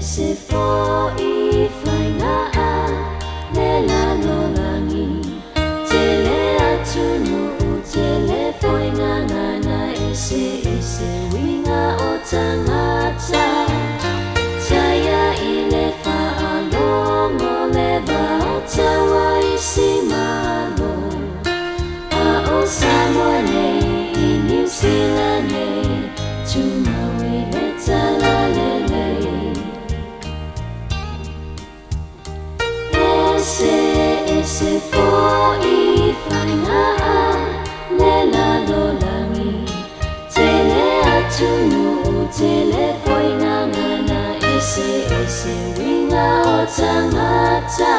se fo I fai ngā a le lalo langi te le atu no u te le foi ngā ngana ese winga o tangata Taya I le whaalongo le wātawa I si malo A o Samoa nei I New Zealand nei Tumaui le tala lelei Ese fo I whai ngā a le lalo langi Te le atu no u te le foi ngā ngana Ese winga o tangata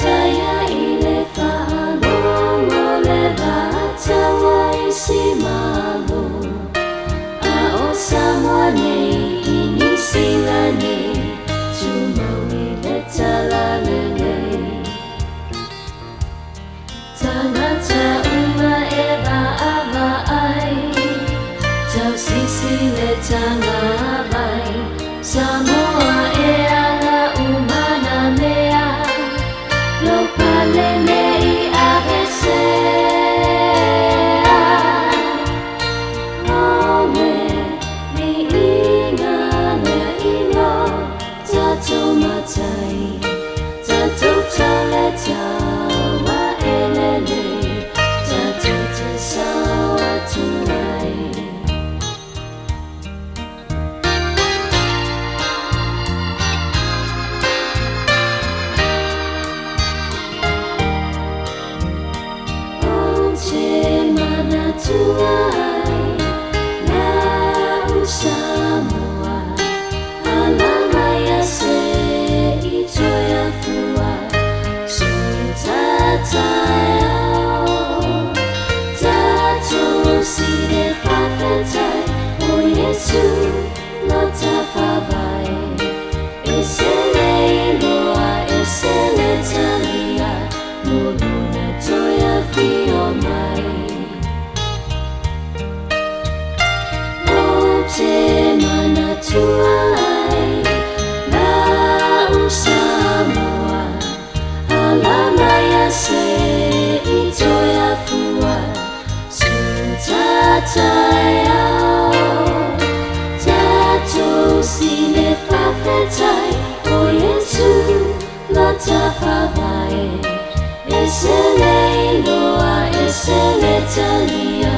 Taya I le whaalongo le wātawa I si malo A o Samoa nei I New Zealand nei Tumaui le tala lelei Tangata uma e wa'awa ai Tau sisi le tanga vai Samoa e ala umana mea Lopa le nei a hesea Ole ni inga lea ino Tatou matai Tatou tale tawa elele Tatou te sawa tuai Tuai la Samoa alamaya se itoya fua sutataya tato sire fafatai o Yesu lota fabai esele loa esele talia muluna toya fio mai Te mana tuai la Samoa alamaya se itoya fua sutataya tato sine fafetai o Yesu lota fabai esele loa esele talia